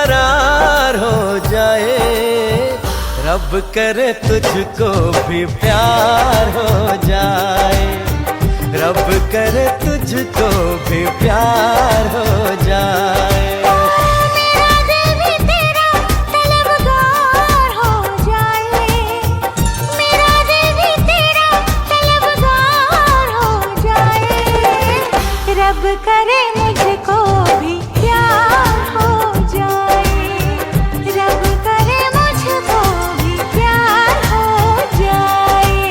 बेकरार हो जाए। रब करे तुझको भी प्यार हो जाए, रब करे तुझको भी प्यार हो जाए। मेरा दिल भी तेरा तलबगार हो जाए, मेरा दिल भी तेरा तलबगार हो जाए। रब करे मुझको भी प्यार हो जाए, रब करे मुझको भी प्यार हो जाए।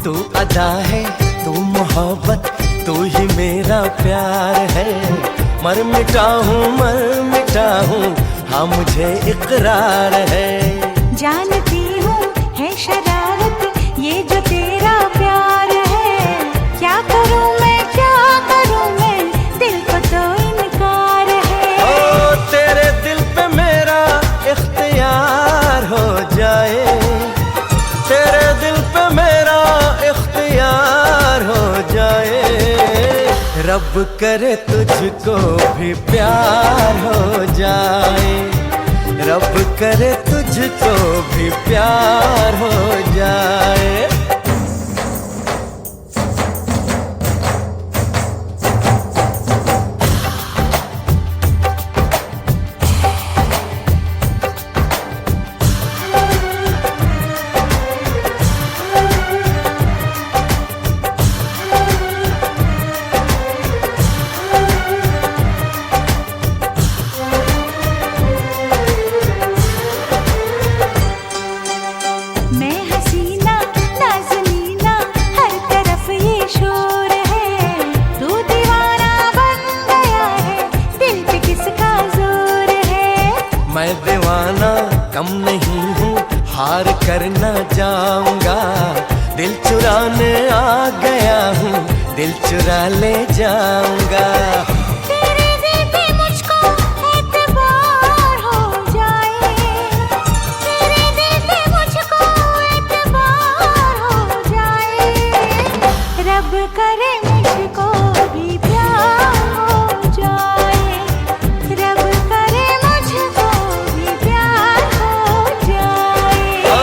तू अदा है, तू मोहब्बत, तू ही मेरा प्यार है। मर मिटा हूँ हाँ मुझे इकरार है। जानती हूँ है शरारत ये जो तेरा प्यार है। क्या करूँ मैं, क्या करूँ मैं, दिल को तो इनकार है। ओ तेरे दिल पे मेरा इख्तियार हो जाए, तेरे दिल पे मेरा इख्तियार हो जाए। रब करे तुझको भी प्यार हो जाए, रब करे तुझको भी प्यार हो जाए। मैं हसीना नाज़नीना हर तरफ ये शोर है। तू दीवाना बन गया है, दिल पे किसका जोर है। मैं दीवाना कम नहीं हूँ, हार कर न जाऊंगा। दिल चुराने आ गया हूँ, दिल चुरा ले जाऊंगा। तेरे दिल पे मुझको एतबार हो जाए, तेरे दिल पे मुझको एतबार हो जाए। रब करे मुझको भी प्यार हो जाए, रब करे मुझको भी प्यार हो जाए। ओ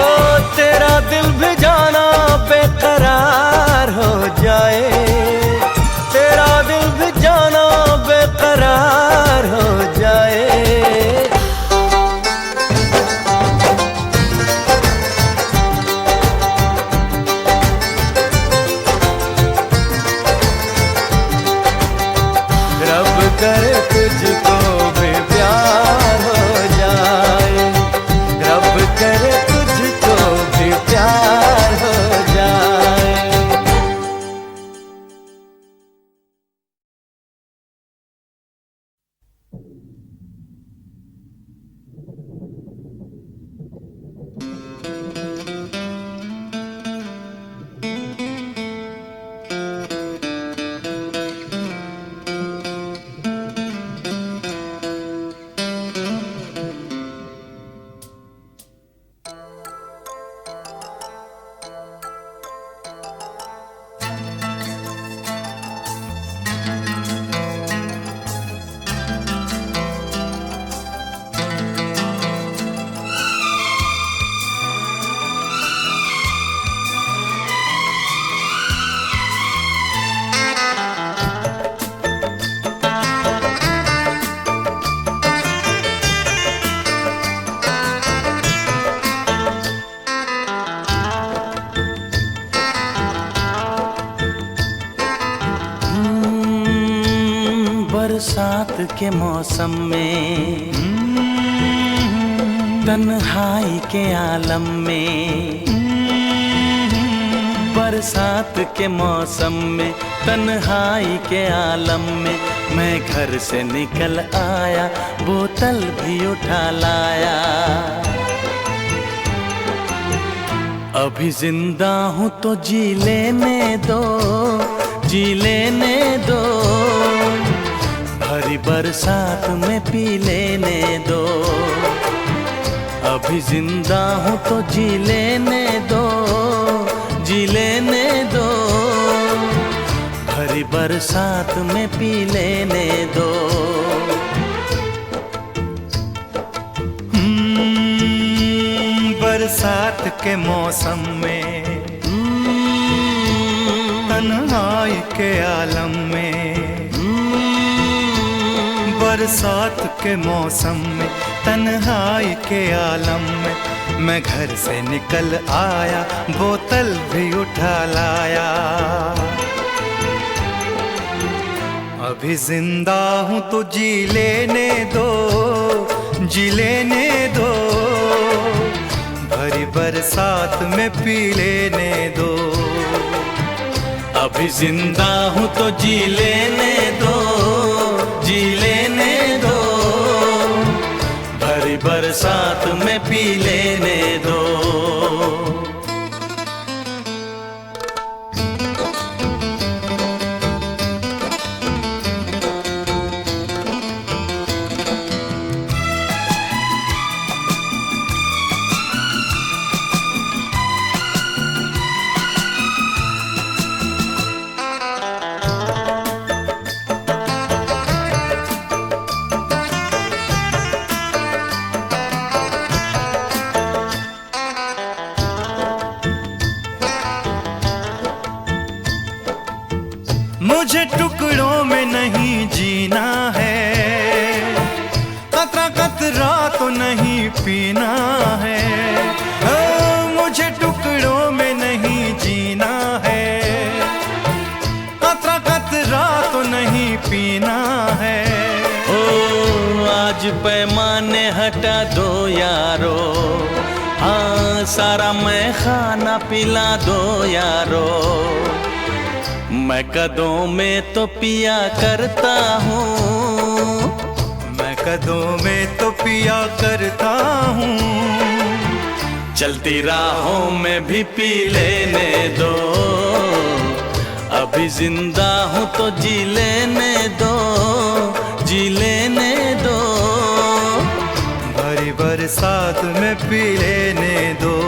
तेरा दिल भी जाना बेकरार हो जाए, तेरा दिल भी जाना बेकरार हो जाए। रब करे तुझको भी प्यार हो जाए, रब करे तुझको भी प्यार हो जाए। बरसात के मौसम में, तन्हाई के आलम में, बरसात के मौसम में, तन्हाई के आलम में, मैं घर से निकल आया, बोतल भी उठा लाया। अभी जिंदा हूँ तो जी लेने दो, जी लेने दो, भरी बरसात में पी लेने दो। अभी जिंदा हूँ तो जी लेने दो, जी लेने दो, भरी बरसात में पी लेने दो। बरसात के मौसम में, तन्हाई के आलम में, बरसात के मौसम में, तन्हाई के आलम में, मैं घर से निकल आया, बोतल भी उठा लाया। अभी जिंदा हूँ तो जी लेने दो, जी लेने दो, भरी बरसात में पी लेने दो। अभी जिंदा हूँ तो जी लेने दो, जी लेने दो, भरी बरसात में पी लेने दो। मुझे टुकड़ों में नहीं जीना है, कतरा कतरा तो नहीं पीना है। मुझे टुकड़ों में नहीं जीना है, कतरा कतरा तो नहीं पीना है। ओ आज पैमाने हटा दो यारो, हाँ सारा मैं खाना पिला दो यारो। मैं कदों में तो पिया करता हूँ, मैं कदों में तो पिया करता हूँ। चलती राहों में भी पी लेने दो, अभी जिंदा हूँ तो जी लेने दो, जी लेने दो, भरी बरसात में पी लेने दो।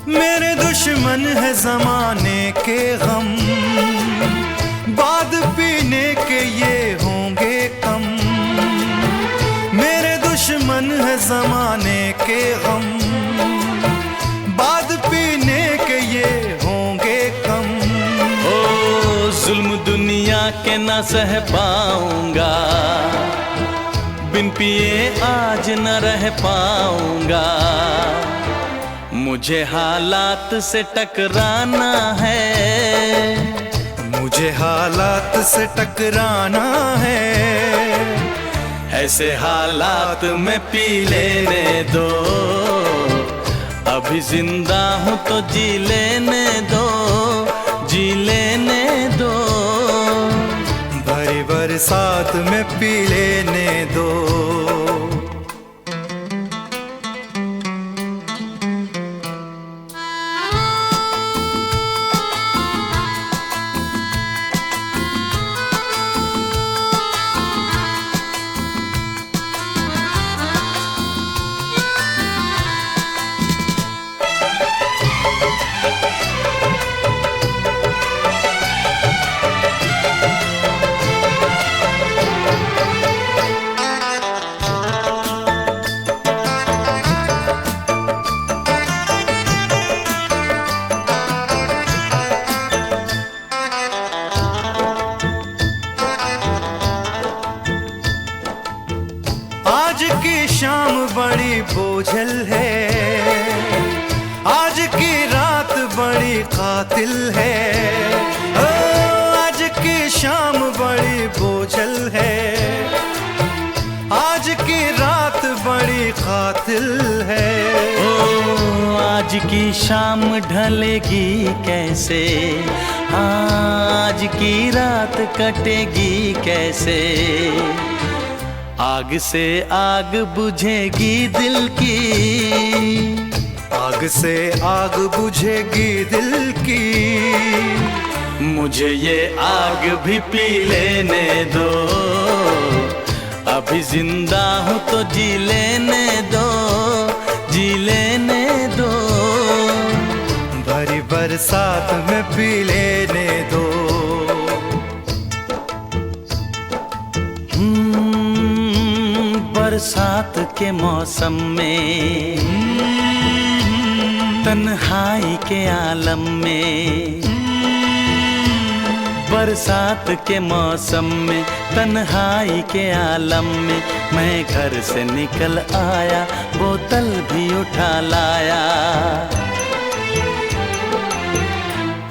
मेरे दुश्मन है जमाने के गम, बाद पीने के ये होंगे कम। मेरे दुश्मन है जमाने के गम, बाद पीने के ये होंगे कम। ओ जुल्म दुनिया के न सह पाऊंगा, बिन पिए आज न रह पाऊंगा। मुझे हालात से टकराना है, मुझे हालात से टकराना है। ऐसे हालात में पी लेने दो, अभी जिंदा हूँ तो जी लेने दो, जी लेने दो, भरी बरसात में पी लेने दो। की शाम बड़ी बोझल है, आज की रात बड़ी कातिल है। ओ, आज की शाम बड़ी बोझल है, आज की रात बड़ी कातिल है। ओ आज की शाम ढलेगी कैसे, आज की रात कटेगी कैसे। आग से आग बुझेगी दिल की, आग से आग बुझेगी दिल की। मुझे ये आग भी पी लेने दो, अभी जिंदा हूँ तो जी लेने दो, जी लेने दो। भरी बरसात में पी लेने दो। बरसात के मौसम में, तन्हाई के आलम में। बरसात के मौसम में, तन्हाई के आलम में, मैं घर से निकल आया, बोतल भी उठा लाया।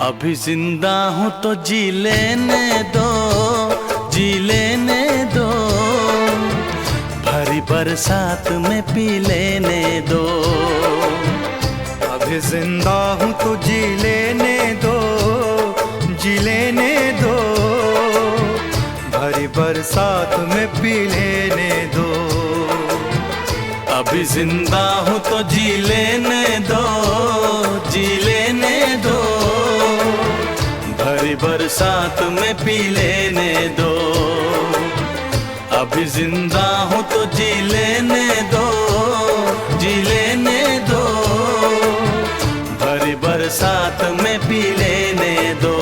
अभी जिंदा हूँ तो जी लेने दो, जी लेने दो। भरी बरसात में पी लेने दो। अभी जिंदा हूँ तो जी लेने दो, जी लेने दो। भरी बरसात में पी लेने दो। अभी जिंदा हूँ तो जी लेने दो, जी लेने दो। भरी बरसात में पी लेने दो। अभी जिंदा हूँ तो जी लेने दो, जी लेने दो। भरी बरसात में पी लेने दो।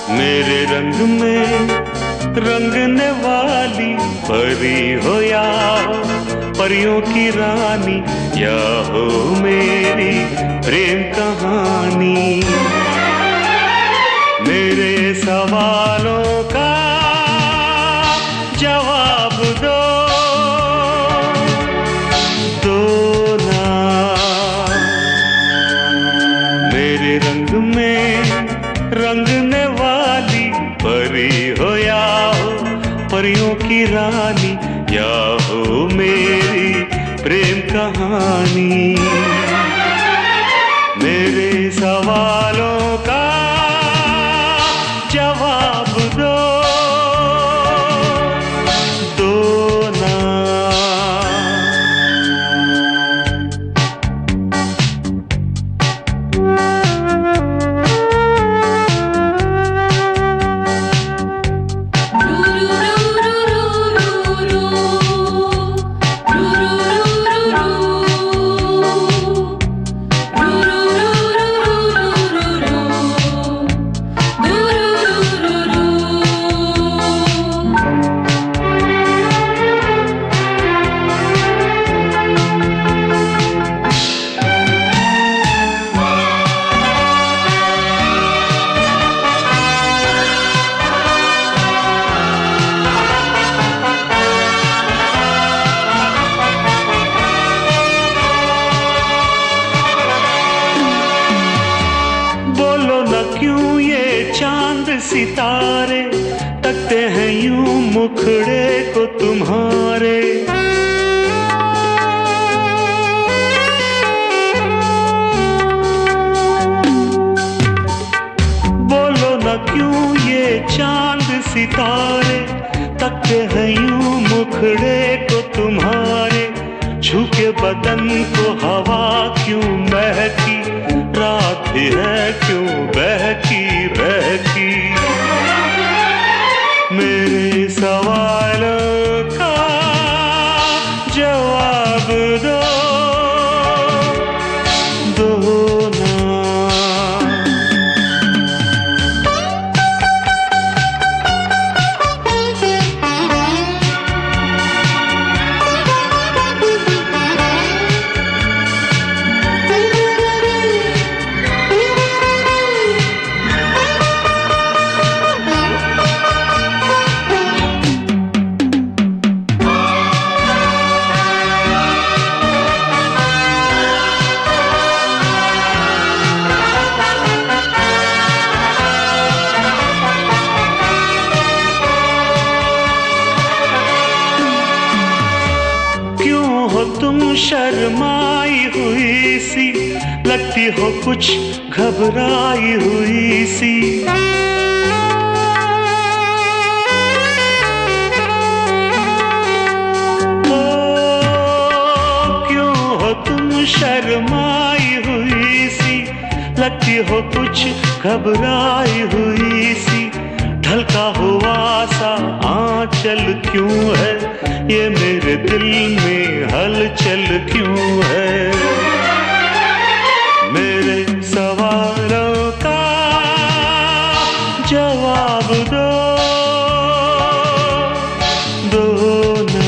मेरे रंग में रंगने वाली परी हो या हो परियों की रानी, या हो मेरी प्रेम कहानी। मेरे सवालों का जवाब दो, दो ना। मेरे रंग में रंगने वाली परी हो या हो परियों की रानी, या हो मेरी प्रेम कहानी। मेरे सवालों का जवाब दो, दो ना। सितारे तकते हैं यूं मुखड़े को तुम्हारे। सितारे तकते हैं यूं मुखड़े को तुम्हारे, छू के बदन को हवा क्यों महकी, रात भी है क्यों बहकी बहकी। मेरे सवालों का जवाब दो, दो ना। तुम शर्माई हुई सी, लगती हो कुछ घबराई हुई सी। ओ क्यों हो तुम शर्माई हुई सी, लगती हो कुछ घबराई हुई सी। ढलका हुआ सा आंचल क्यों है, ये मेरे दिल में हलचल क्यों है। मेरे सवालों का जवाब दो, दो ना।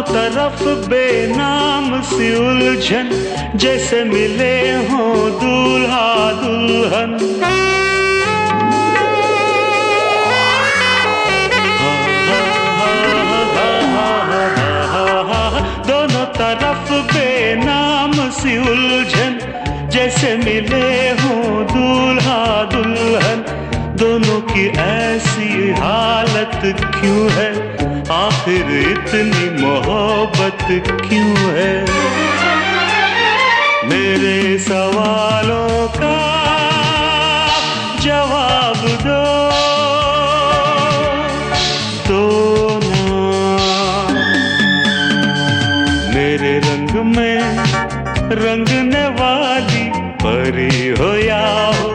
तरफ बेनाम सी उलझन, जैसे मिले हों दूल्हा दुल्हन। दोनों तरफ बेनाम सी उलझन, जैसे मिले हों दूल्हा दुल्हन। दोनों की ऐसी हालत क्यों है, आखिर इतनी मोहब्बत क्यों है। मेरे सवालों का जवाब दो, दो ना। मेरे रंग में रंगने वाली परी हो या हो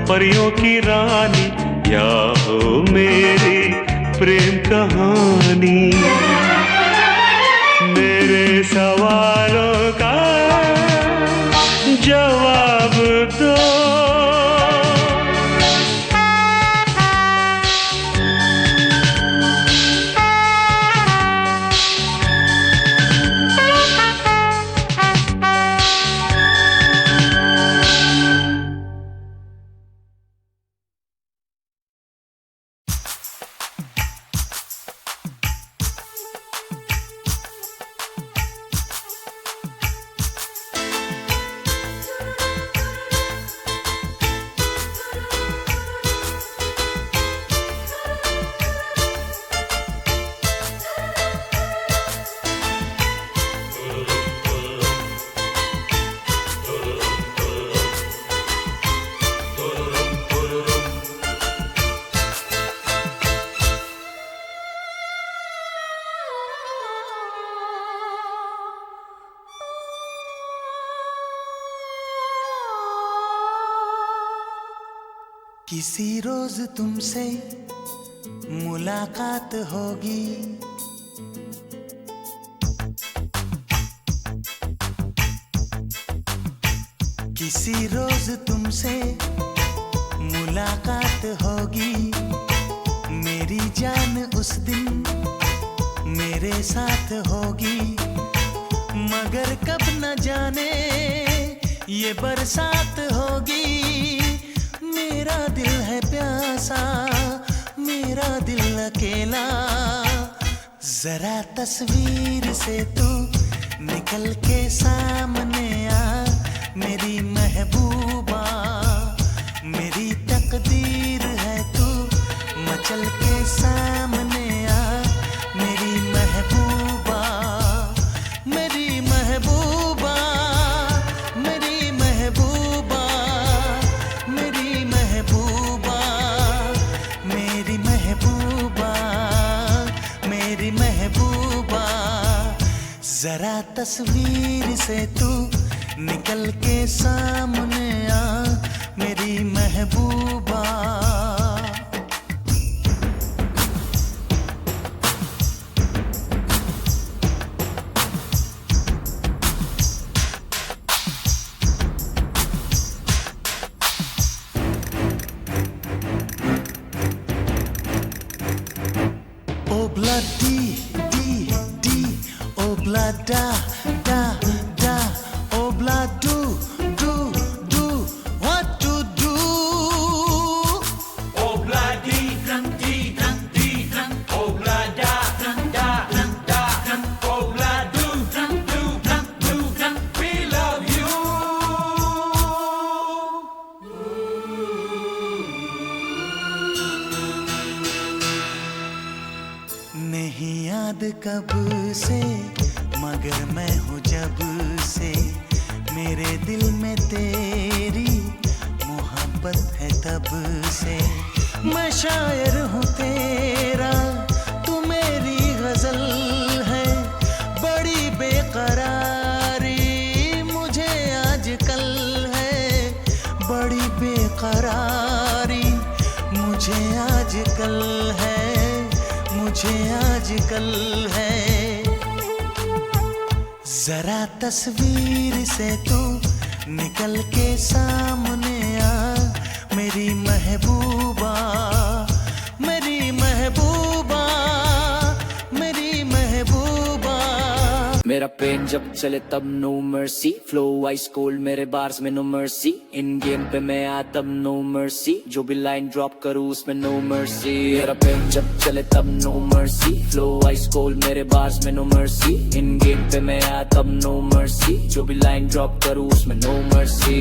परियों की रानी, या हो मेरी प्रेम कहानी। मेरे सवालों का जवाब दो, किसी रोज तुमसे मुलाकात होगी, किसी रोज तुमसे मुलाकात होगी, मेरी जान उस दिन मेरे साथ होगी, मगर कब न जाने ये बरसात होगी। मेरा दिल है प्यासा, मेरा दिल अकेला, जरा तस्वीर से तू निकल के सामने आ, मेरी महबूबा, मेरी तकदीर है तू मचल के सामने आ, मेरी महबूबा, मेरी महबूबा, मेरी महबूबा, मेरी महबूबा, मेरी महबूबा, मेरी महबूबा, जरा तस्वीर से तू निकल के सामने आ, मेरी महबूबा। Obla di di di, obla da da da, obla do do do, what to do? Obla di dum di dum di dum, obla da da da, obla do dum, we love you. नहीं याद कब से मगर मैं हूँ जब से, मेरे दिल में तेरी मोहब्बत है तब से। मैं शायर हूँ तेरा, तू मेरी गजल है, बड़ी बेकरारी मुझे आजकल है, बड़ी बेकरारी मुझे आजकल है, मुझे आजकल है। जरा तस्वीर से तू निकल के सामने आ, मेरी महबूबा, मेरी महबूबा, मेरी महबूबा। मेरा पेन जब चले तब no mercy, flow ice cold मेरे बार्स में नो मर्सी, इन गेम पे मैं आ तब नो मर्सी, जो भी लाइन ड्रॉप करूँ उसमें नो मर्सी। मेरा पेन जब चले तब no mercy, flow ice cold मेरे बार्स में नो मर्सी, इन गेम पे मैं आ तब नो मर्सी, जो भी लाइन ड्रॉप करूँ उसमें नो मर्सी।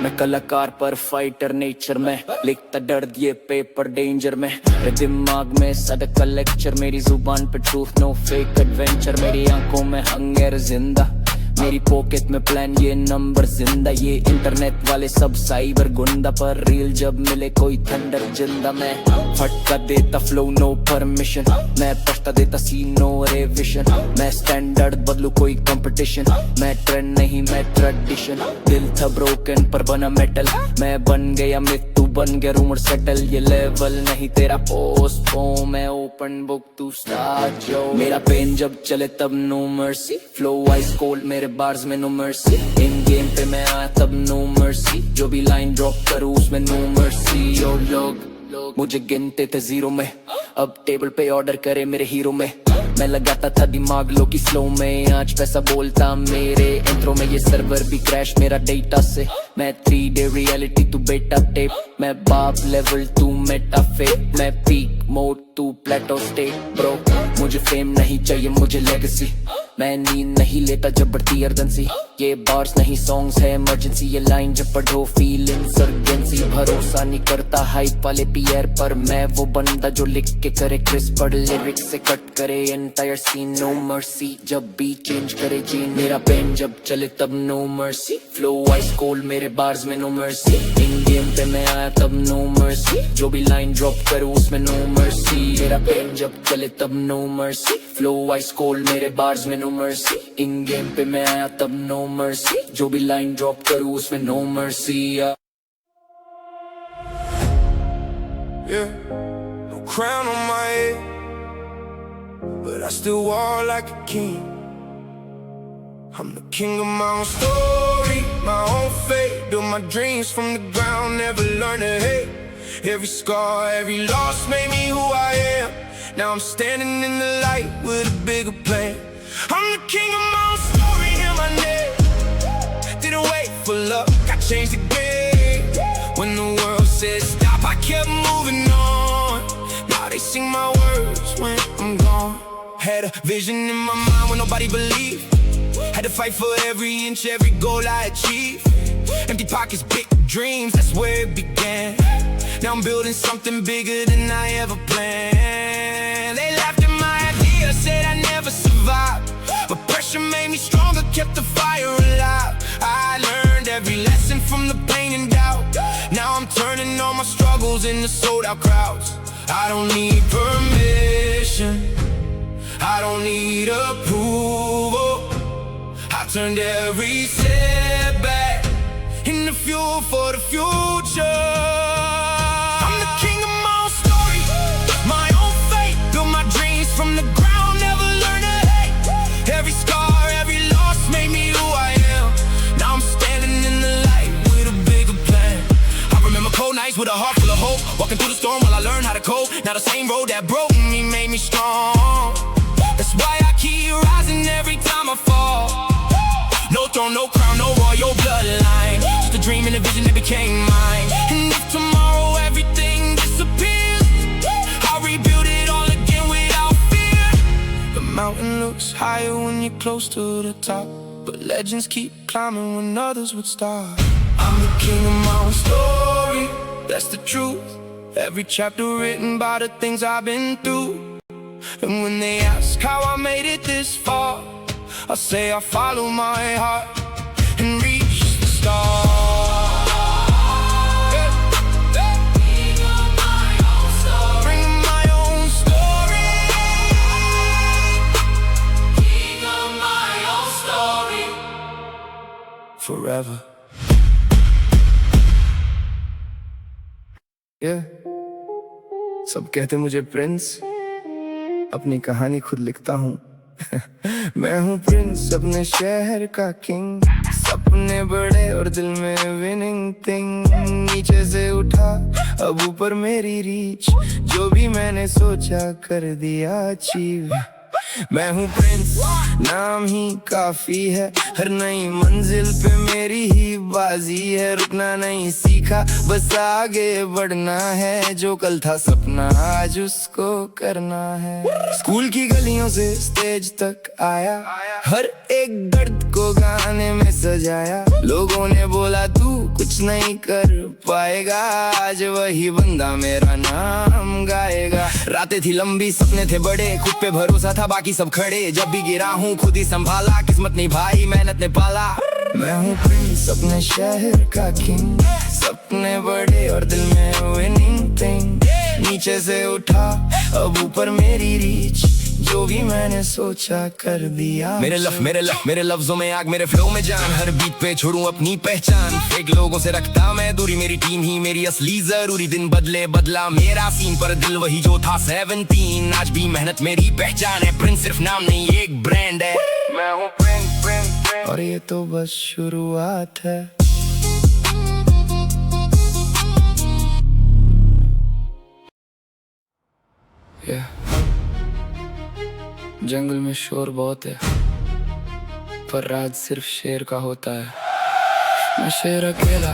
मैं कलाकार पर फाइटर नेचर में, लिखता दर्द ये पेपर डेंजर में, मेरे दिमाग में सड़क का लेक्चर, मेरी जुबान पे ट्रूथ नो फेक एडवेंचर, मेरी आंखों में हंगर जिंदा, मेरी पॉकेट में प्लान ये नंबर जिंदा, ये इंटरनेट वाले सब साइबर गुंडा, पर रील जब मिले कोई थंडर जिंदा। मैं फटका देता फ्लो नो परमिशन, मैं पछता देता सीन नो रेविशन, मैं स्टैंडर्ड बदलू कोई कंपटीशन, मैं ट्रेंड नहीं मैं ट्रेडिशन, दिल था ब्रोकन पर बना मेटल, मैं बन गया मिथ तू बन गया रूमर सेटल, ये लेवल नहीं तेरा पोस्ट हो, मैं ओपन बुक तू स्टार्ट जो। मेरा पेन जब चले तब no mercy, flow ice cold मेरे बार्स में नो मर्सी, इन गेम पे मैं आया तब नो मर्सी, जो भी लाइन ड्रॉप करूँ उसमें नो मर्सी। जो लोग मुझे गिनते थे जीरो में, अब टेबल पे ऑर्डर करे मेरे हीरो में, मैं लगाता था दिमाग लो की स्लो में, आज पैसा बोलता मेरे इंट्रो में, ये सर्वर भी क्रैश मेरा डेटा से, मैं 3D रियलिटी तू बेटा टेप, मैं बाप लेवल तू मेटा फेप, मैं पीक मोड तू प्लेटो स्टेट ब्रो, मुझे फेम नहीं चाहिए मुझे लेगेसी, मैं नींद नहीं लेता जब बढ़ती अर्जेंसी, ये बार्स नहीं सॉन्ग्स है इमरजेंसी, ये लाइन जब पढ़ो फील इंसर्जेंसी, भरोसा नहीं करता हाइप वाले पीयर पर, मैं वो बंदा जो लिख के करे क्रिस्प पर, लिरिक्स से कट करे एंटायर सीन, नो मर्सी जब भी चेंज करे जीन, मेरा पेन जब चले तब no mercy, flow ice cold मेरे बार्स में नो मर्सी, इन गेम पे मैं आया तब नो मर्सी, जो भी लाइन ड्रॉप करूँ उसमें नो मर्सी। मेरा पेन जब चले तब no mercy, flow ice cold मेरे बार्स में नो मर्सी, इन गेम पे मैं आया तब नो मर्सी, जो भी लाइन ड्रॉप करूँ उसमें no mercy. Yeah, no crown on my head, but I still walk like a king. I'm the king of my own story. story, my own fate. Built my dreams from the ground, never learned to hate. Every scar, every loss made me who I am. Now I'm standing in the light with a bigger plan. I'm the king of my own story, hear my name. Didn't wait for luck, I changed the game. When the world said stop, I kept moving on. Now they sing my words when I'm gone. Had a vision in my mind when nobody believed. Had to fight for every inch, every goal I achieved. Empty pockets, big dreams, that's where it began. Now I'm building something bigger than I ever planned. They laughed at my idea, said I never survived. But pressure made me stronger, kept the fire alive. I learned every lesson from the pain and doubt. Now I'm turning all my struggles into sold out crowds. I don't need permission, I don't need approval. I turned every setback into fuel for the future. I'm the king of my own story, my own fate. Built my dreams from the ground, never learned to hate. Every scar, every loss made me who I am. Now I'm standing in the light with a bigger plan. I remember cold nights with a heart full of hope, walking through the storm while I learned how to cope. Now the same road that broke me made me strong. That's why I keep rising every time I fall. No throne, no crown, no royal bloodline. Just a dream and a vision that became mine. And if tomorrow everything disappears, I'll rebuild it all again without fear. The mountain looks higher when you're close to the top, but legends keep climbing when others would stop. I'm the king of my own story, that's the truth. Every chapter written by the things I've been through. And when they ask how I made it this far, I say I follow my heart and reach the stars. King of my own story, bring my own story. King of my own story, forever. Yeah. सब कहते मुझे Prince, अपनी कहानी खुद लिखता हूँ। मैं हूँ प्रिंस अपने शहर का किंग, सपने बड़े और दिल में विनिंग थिंग। नीचे से उठा अब ऊपर मेरी रीच, जो भी मैंने सोचा कर दिया अचीव। मैं हूँ प्रिंस, नाम ही काफी है, हर नई मंजिल पे मेरी ही बाजी है। रुकना नहीं सीखा, बस आगे बढ़ना है, जो कल था सपना आज उसको करना है। स्कूल की गलियों से स्टेज तक आया, हर एक दर्द को गाने में सजाया। लोगों ने बोला तू कुछ नहीं कर पाएगा, आज वही बंदा मेरा नाम गाएगा। रातें थी लंबी, सपने थे बड़े, खुद पे भरोसा था बाकी सब खड़े। जब भी गिरा हूँ खुद ही संभाला, किस्मत निभाई मेहनत ने पाला। मैं हूँ प्रिंस अपने शहर का किंग, सपने बड़े और दिल में विनिंग थिंग। नीचे से उठा अब ऊपर मेरी रीच, जो भी मैंने सोचा कर दिया। मेरे लफ्जों में आग, मेरे फ्लो में जान, हर बीट पे छोड़ूं अपनी पहचान। फेक लोगों से रखता मैं दूरी, मेरी टीम ही मेरी असली जरूरी। दिन बदले बदला मेरा सीन, पर दिल वही जो था 17। आज भी मेहनत मेरी पहचान है, प्रिंस सिर्फ नाम नहीं एक ब्रांड है। मैं हूँ प्रिंस, और ये तो बस शुरुआत है। जंगल में शोर बहुत है, पर राज सिर्फ शेर का होता है। मैं शेर अकेला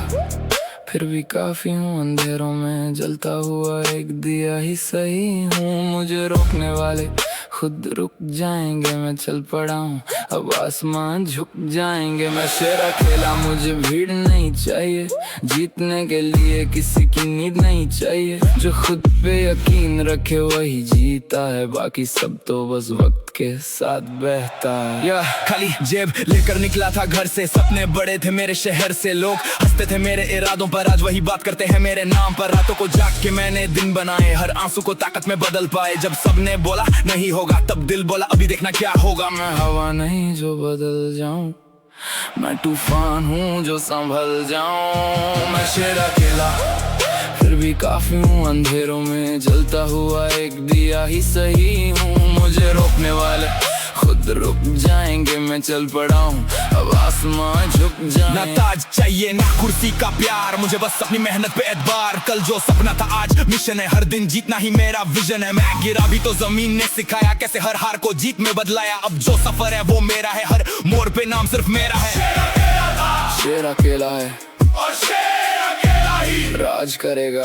फिर भी काफी हूँ, अंधेरों में जलता हुआ एक दिया ही सही हूँ। मुझे रोकने वाले खुद रुक जाएंगे, मैं चल पड़ा हूँ अब आसमान झुक जाएंगे। मैं शेर अकेला, मुझे भीड़ नहीं चाहिए, जीतने के लिए किसी की नींद नहीं चाहिए। जो खुद पे यकीन रखे वही जीता है, बाकी सब तो बस वक्त के साथ बहता है। या खाली जेब लेकर निकला था घर से, सपने बड़े थे मेरे शहर से। लोग हंसते थे मेरे इरादों पर, आज वही बात करते हैं मेरे नाम पर। रातों को जाग के मैंने दिन बनाए, हर आंसू को ताकत में बदल पाए। जब सबने बोला नहीं होगा, तब दिल बोला अभी देखना क्या होगा। मैं हवा नहीं जो बदल जाऊं, मैं तूफान हूँ जो संभल जाऊं। मैं शेर अकेला फिर भी काफी हूँ, अंधेरों में जलता हुआ एक दिया ही सही हूँ। मुझे रोकने वाले खुद रुक जाएंगे, मैं चल पड़ा हूँ अब आसमान झुक जाए। ना ताज चाहिए ना कुर्सी का प्यार, मुझे बस अपनी मेहनत पे एतबार। कल जो सपना था आज मिशन है, हर दिन जीतना ही मेरा विजन है। मैं गिरा भी तो जमीन ने सिखाया, कैसे हर हार को जीत में बदलाया। अब जो सफर है वो मेरा है, हर मोड़ पे नाम सिर्फ मेरा है। शेर अकेला है और शेर अकेला ही राज करेगा।